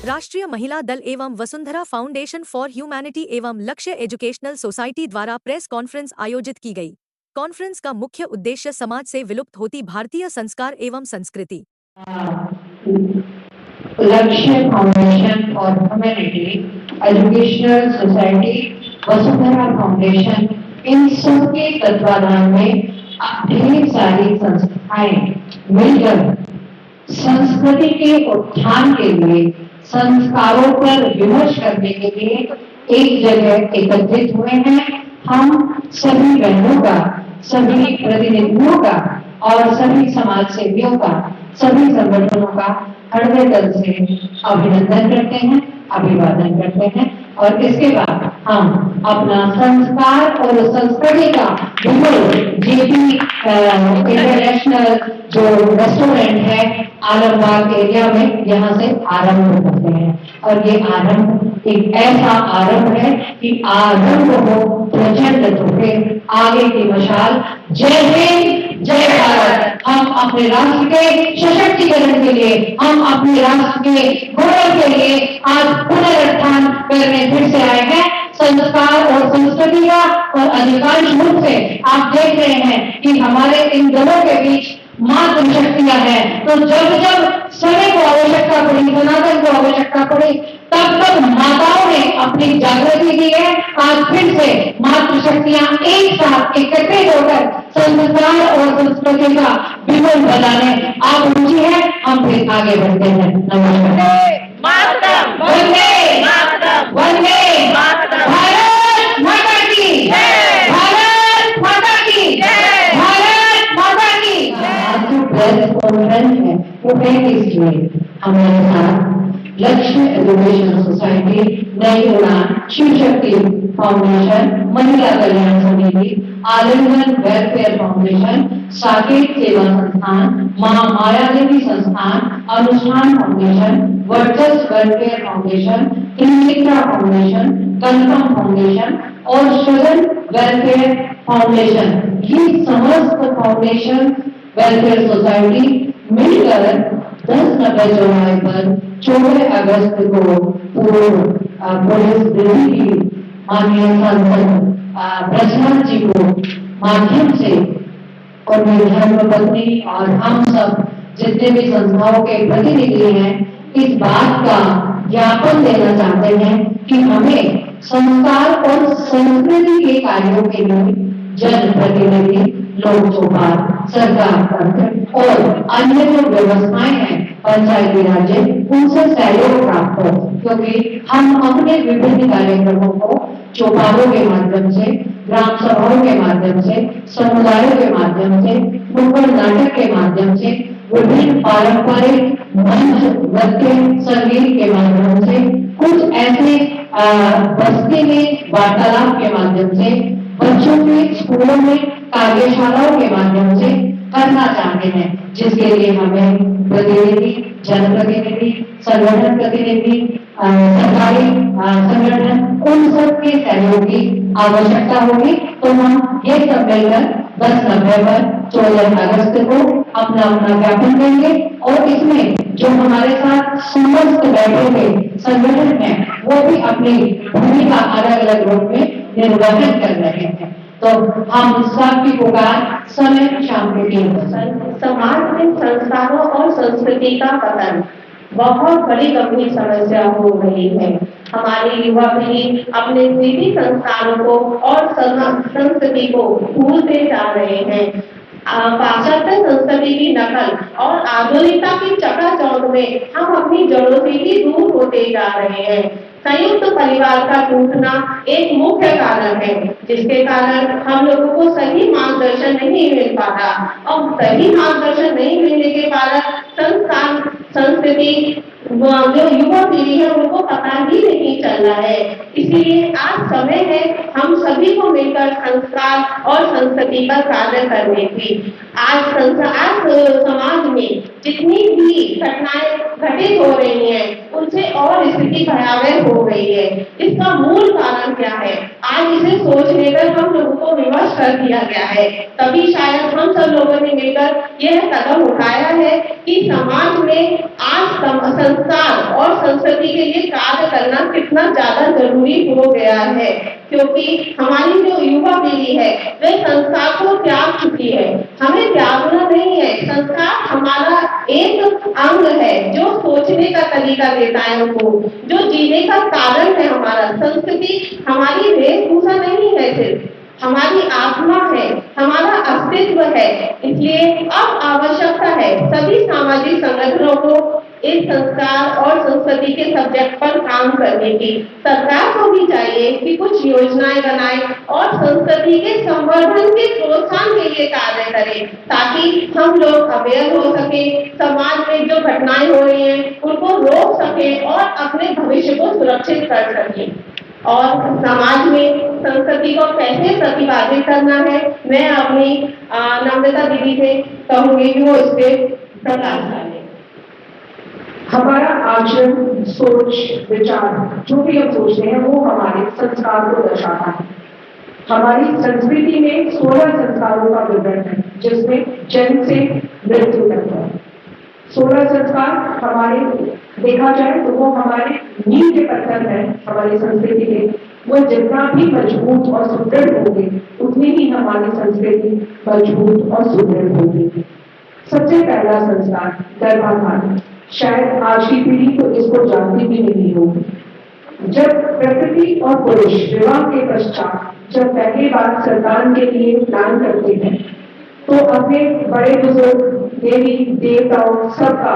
राष्ट्रीय महिला दल एवं वसुंधरा फाउंडेशन फॉर ह्यूमैनिटी एवं लक्ष्य एजुकेशनल सोसाइटी द्वारा प्रेस कॉन्फ्रेंस आयोजित की गई। कॉन्फ्रेंस का मुख्य उद्देश्य समाज से विलुप्त होती भारतीय संस्कार एवं संस्कृति, Lakshya foundation for humanity educational society, Vasundhara foundation, इन सब के तत्वाधान में ढेर सारी संस्थाएं मिलकर संस्कृति के उत्थान के लिए, संस्कारों पर विमर्श करने के लिए एक जगह एकत्रित हुए हैं। हम सभी बहनों का, सभी प्रतिनिधियों का और सभी समाज सेवियों का, सभी संगठनों का हृदय दिल से अभिनंदन करते हैं, अभिवादन करते हैं और इसके बाद हम अपना संस्कार और संस्कृति का जेपी इंटरनेशनल जो रेस्टोरेंट है आलमबाग एरिया में, यहाँ से आरंभ करते हैं। और ये आरंभ एक ऐसा आरंभ है कि आरंभ हो प्रचंड तो फिर आगे की मशाल। जय हिंद, जय भारत। हम अपने राष्ट्र के सशक्तिकरण के लिए, हम अपने राष्ट्र के गौरव के लिए आज पुनरुत्थान करने फिर से आए हैं। संस्कार और संस्कृति का और अधिकांश रूप से आप देख रहे हैं कि हमारे इन दलों के बीच मातृशक्तियां हैं। तो जब जब समय को आवश्यकता पड़ी, सनातन को आवश्यकता पड़ी, तब तब माताओं ने अपनी जागृति की है। आज फिर से मातृशक्तियां एक साथ एकत्रित होकर संस्कार और संस्कृति का विपुल बजाने आप रुचि है। हम फिर आगे बढ़ते हैं। नमस्कार। वंदे वंदे भारत माता की, भारत माता की, भारत माता की। आज जो प्रेस कॉन्फ्रेंस है वो है इसलिए हमारे साथ लक्ष्य एजुकेशन सोसाइटी, नई उड़ान, शिव शक्ति फाउंडेशन, महिला कल्याण समिति, आलिंगन वेलफेयर फाउंडेशन, साकेत सेवा संस्थान, मां माया देवी संस्थान, अनुष्ठान फाउंडेशन, वर्चस्व welfare foundation, Trinetra foundation, confirm foundation और सृजन वेलफेयर फाउंडेशन, ये समस्त फाउंडेशन वेलफेयर सोसाइटी मिलकर 10 जुलाई पर 14 अगस्त को पूर्व पुलिस दिल्ली की माननीय सांसद ब्रजनाथ जी को माध्यम से और मेरी धर्मपत्नी और हम सब जितने भी संस्थाओं के प्रतिनिधि हैं, इस बात का ज्ञापन देना चाहते हैं कि हमें संस्कार और संस्कृति के कार्यों के लिए जनप्रतिनिधि, लोक चौपाल, सरकार तंत्र और अन्य जो व्यवस्थाएं हैं पंचायती राज, उनसे सहयोग प्राप्त हो, क्योंकि हम अपने विभिन्न कार्यक्रमों को चौपालों के माध्यम से, ग्राम सभाओं के माध्यम से, समुदायों के माध्यम से, नुक्कड़ नाटक के माध्यम से, विभिन्न पारंपरिक मंच, नृत्य, संगीत के माध्यम से, कुछ ऐसे बस्ती में वार्तालाप के माध्यम से, बच्चों के स्कूलों में कार्यशालाओं के माध्यम से करना चाहते हैं, जिसके लिए हमें प्रतिनिधि, जनप्रतिनिधि, संगठन प्रतिनिधि, सरकारी संगठन, उन सब के सहयोग की आवश्यकता होगी। तो हम ये सब मिलकर 10 नवंबर 14 अगस्त को अपना अपना ज्ञापन देंगे और इसमें जो हमारे साथ समस्त बैठे हुए संगठन हैं वो भी अपनी भूमिका अलग अलग रूप में निर्वहन कर रहे हैं। तो हम सबकी पुकार समय शाम के 3 बजे। समाज में संस्कारों और संस्कृति का पतन बहुत बड़ी गंभीर समस्या हो रही है। हमारी युवा पीढ़ी अपने निजी संस्कारों को और संस्कृति को भूलते जा रहे हैं। पाश्चात्य संस्कृति की नकल और आधुनिकता की चकाचौंध में हम अपनी जड़ों से ही दूर होते जा रहे हैं। संयुक्त परिवार का टूटना एक मुख्य कारण है, जिसके कारण हम लोगों को सही मार्गदर्शन नहीं मिल पाता और सही मार्गदर्शन नहीं मिलने के कारण संस्कार, संस्कृति, जो युवा पीढ़ी है उनको पता ही नहीं चल रहा है। इसीलिए आज समय है हम सभी को मिलकर संस्कार और संस्कृति पर कार्य करने की। आज समाज में जितनी भी घटनाएं घटित हो रही हैं, उनसे और स्थिति भयावह हो गई है। इसका मूल कारण क्या है? आज इसे सोचने पर हम लोगों को विवश कर दिया गया है। तभी शायद हम सब लोगों ने मिलकर यह कदम उठाया है कि समाज में आज संस्कार और संस्कृति के लिए कार्य करना कितना ज्यादा जरूरी हो गया है, क्योंकि हमारी जो युवा पीढ़ी है वे संस्कार को त्याग चुकी है। हमें त्यागना नहीं है, संस्कार हमारा एक अंग है जो सोचने का तरीका देता है हमको, जो जीने का कारण है। हमारा संस्कृति हमारी वेशभूषा नहीं है, सिर्फ हमारी आत्मा है, हमारा अस्तित्व है। इसलिए अब आवश्यकता है सभी सामाजिक संगठनों को इस संस्कार और संस्कृति के सब्जेक्ट पर काम करने की। सरकार को भी चाहिए कि कुछ योजनाएं बनाए और संस्कृति के संवर्धन के प्रोत्साहन के लिए कार्य करे, ताकि हम लोग अवेयर हो सके, समाज में जो घटनाएं हो रही हैं उनको रोक सके और अपने भविष्य को सुरक्षित कर सके। और समाज में संस्कृति को कैसे प्रतिपादित करना है, मैं अपनी नम्रता दीदी से कहूंगी कि वो इस पे प्रकाश डालें। हमारा आचरण, सोच, विचार, जो भी हम सोचते हैं वो हमारे संस्कार को दर्शाता है। हमारी संस्कृति में 16 संस्कारों का विवरण है, जिसमें जन्म से मृत्यु तक है। 16 संस्कार हमारे देखा जाए तो वो हमारे नींव के पत्थर है हमारी संस्कृति के। वो जितना भी मजबूत और सुदृढ़ होंगे उतनी ही हमारी संस्कृति मजबूत और सुदृढ़ होगी। सबसे पहला संस्कार गर्भाधान। शायद आज की पीढ़ी तो इसको जानती भी नहीं होगी। जब प्रकृति और पुरुष विवाह के पश्चात जब पहली बार संतान के लिए प्लान करते हैं तो अपने बड़े बुजुर्ग, देवी देवताओं सबका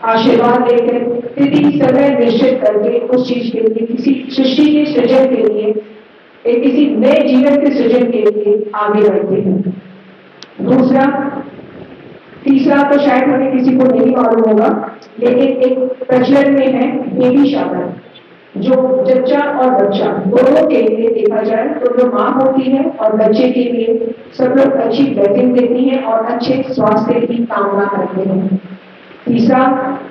आशीर्वाद लेकर तिथि समय निश्चित करके उस चीज के लिए, किसी सृष्टि के सृजन के लिए, किसी नए जीवन के सृजन के लिए आगे बढ़ते हैं। दूसरा, तीसरा तो शायद हमें किसी को नहीं मालूम होगा, लेकिन एक प्रचलन में है बेबी शावर, जो जच्चा और बच्चा दोनों के लिए देखा जाए तो जो माँ होती है और बच्चे के लिए सब लोग अच्छी ब्लेसिंग देती हैं और अच्छे स्वास्थ्य की कामना करते हैं। तीसरा,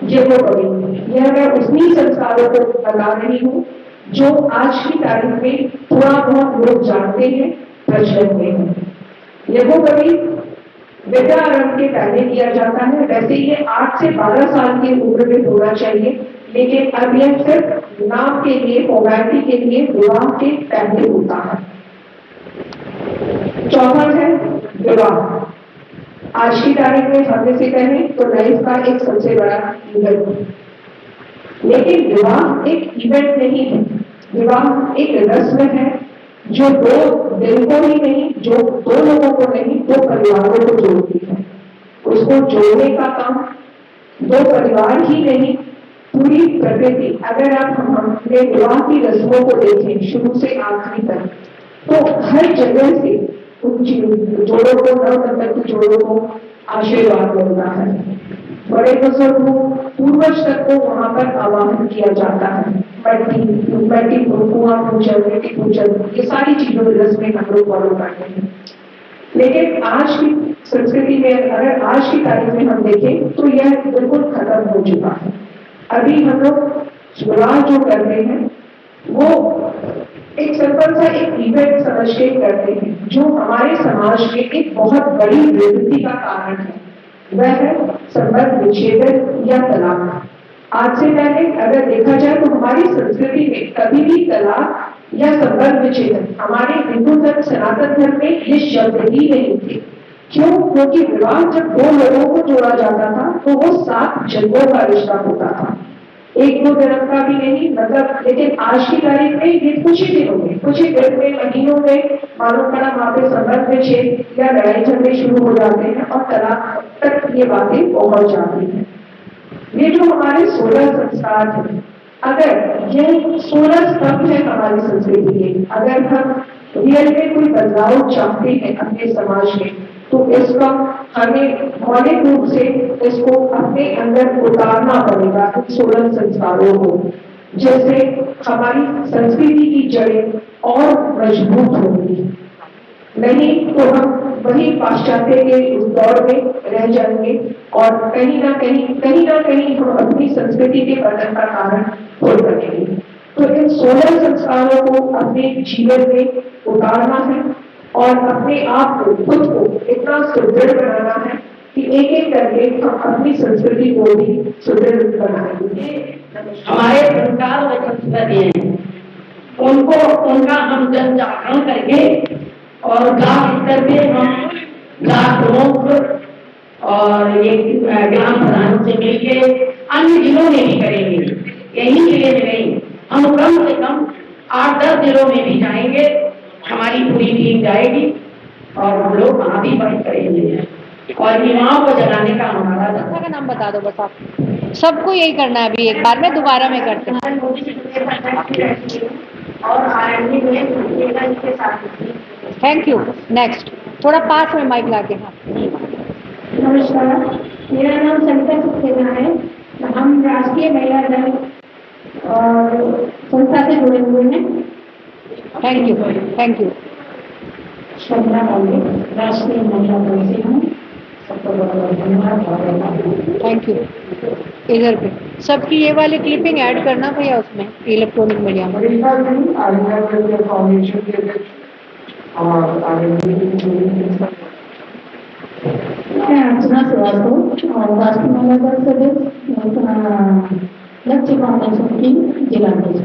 यज्ञोपवीत। यह मैं उन्हीं संस्कारों को बता रही हूँ जो आज की तारीख में थोड़ा बहुत लोग जानते हैं, प्रचलन में है। यज्ञोपवीत विद्यारंभ के पहले किया जाता है। वैसे ये 8 से 12 साल की उम्र में होना चाहिए, लेकिन अब यह सिर्फ नाम के लिए, फॉर्मेलिटी के लिए विवाह के पहले होता है। चौथा है विवाह। आज की तारीख में हम से कहें तो लाइफ का एक सबसे बड़ा इवेंट, लेकिन विवाह एक इवेंट नहीं है। विवाह एक रस्म है जो 2 दिल को ही नहीं, जो 2 लोगों को नहीं, 2 परिवारों को जोड़ती है। उसको जोड़ने का काम 2 परिवार ही नहीं, पूरी प्रकृति। अगर आप हमने विवाह की रस्मों को देखें शुरू से आखिरी तक, तो हर जगह से उन जोड़ों को, नवदंपति जोड़ों को आशीर्वाद मिलता है। बड़े बुजुर्गों, पूर्वज तक को वहां पर आवाहन किया जाता है। मट्टी कुआं पूजन, मिट्टी पूजन, ये सारी चीजों की रस्में हम लोग फॉलो करते हैं। लेकिन आज की संस्कृति में, अगर आज की तारीख में हम देखें तो यह बिल्कुल खत्म हो चुका है। अभी हम लोग विवाह जो करते हैं वो एक सिंपल सा एक इवेंट समझ के करते हैं, जो हमारे समाज में एक बहुत बड़ी विकृति का कारण है। वह है संबंध विच्छेदन या तलाक। आज से पहले अगर देखा जाए तो हमारी संस्कृति में कभी भी तलाक या संबंध विच्छेदन, हमारे हिंदू धर्म, सनातन धर्म में ये शब्द ही नहीं थे। क्यों? क्योंकि विवाह जब 2 लोगों को जोड़ा जाता था तो वो 7 जन्मों का रिश्ता होता था, 1-2 जन्म का भी नहीं, मतलब। लेकिन आज की तारीख में ये कुछ ही दिनों में, कुछ ही दिन में, महीनों में मालूम पड़ा वहां पे संबंध विच्छेद या लड़ाई झगड़े शुरू हो जाते हैं और तलाक तक ये बातें पहुंच जाती हैं। ये जो हमारे 16 संस्कार हैं, अगर ये 16 स्तंभ है हमारी संस्कृति के, अगर हम रियल में कोई बदलाव चाहते हैं अपने समाज में, तो इसका हमें मौलिक रूप से इसको अपने अंदर उतारना पड़ेगा, इन 16 संस्कारों को। जैसे हमारी संस्कृति की जड़ें और मजबूत होंगी, नहीं तो हम वही पाश्चात्य के उस दौर में रह जाएंगे और कहीं ना कहीं हम अपनी संस्कृति के पतन का कारण खुद बनेंगे। तो इन 16 संस्कारों को अपने जीवन में उतारना है और अपने आप को, खुद को इतना सुदृढ़ बनाना है कि एक एक करके हम अपनी संस्कृति को भी सुदृढ़ बनाएंगे। हमारे संस्कार और संस्कृति हैं, उनको उनका हम जन जागरण करके और ब्लॉक स्तर पे हम ब्लॉक प्रमुख और ये ग्राम प्रधानों से मिलके अन्य जिलों में भी करेंगे। यही जिले में नहीं, हम कम से कम 8-10 जिलों में भी जाएंगे, हमारी पूरी टीम जाएगी और हम लोग वहाँ भी बात करेंगे और युवाओं को जगाने का हमारा संस्था का नाम बता दो बस आप। सबको यही करना है अभी एक बार में, दोबारा में करते हैं। और R&D में के साथ थैंक यू। नेक्स्ट थोड़ा पास में माइक लाके। हाँ नमस्कार, मेरा नाम सविता सक्सेना है। हम राष्ट्रीय महिला दल और संस्था से जुड़े हुए हैं। Thank you, thank you. Shraddha Pandey, Rashtriya Mahila Dal से हूँ। सबको बहुत धन्यवाद। Thank you. इधर पे सबकी ये वाली क्लिपिंग ऐड करना भैया उसमें इलेक्ट्रॉनिक मीडिया में। फाउंडेशन के मैं अर्चना श्रीवास्तव और राष्ट्रीय महिला दल सदस्य लक्ष्य फाउंडेशन की जिला अध्यक्ष।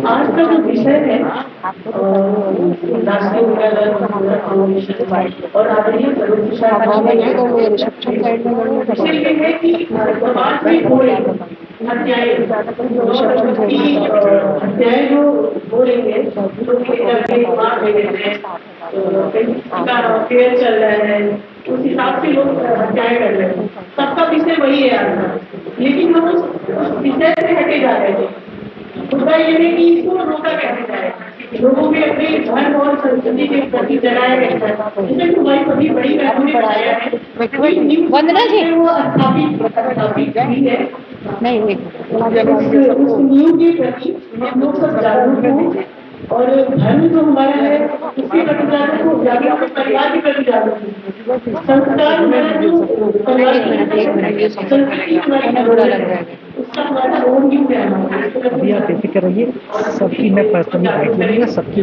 आज का जो विषय है राष्ट्रीय महिला दल और आदरणीय विषय ये है कि समाज में हो रही हत्याएं जो हो रही है, जो फेयर चल रहा है, उस हिसाब से लोग हत्याएं कर रहे हैं। सबका विषय वही है आज का, लेकिन हम उस विषय से हटे जा रहे थे। मुद्दा ये है कि इसको रोका कैसे जाए, लोगों में अपने धर्म और संस्कृति के प्रति जगाया कैसे जाए। इसमें हमारी सभी बड़ी बहनों ने बताया है, वंदना जी वो स्थापित हुई है। नहीं उस नींव के प्रति हम लोग सब जागरूक हों और धर्म जो हमारा है उसके प्रति जागरूक हो, जागरूक परिवार के प्रति जागरूक हो। संस्कार हमारा जो परिवार संस्कृति हमारी उसका हमारा रोल क्यों है। अभी आप ऐसे करिए, सबकी मैं पर्सनली बाइट लूंगा, सबकी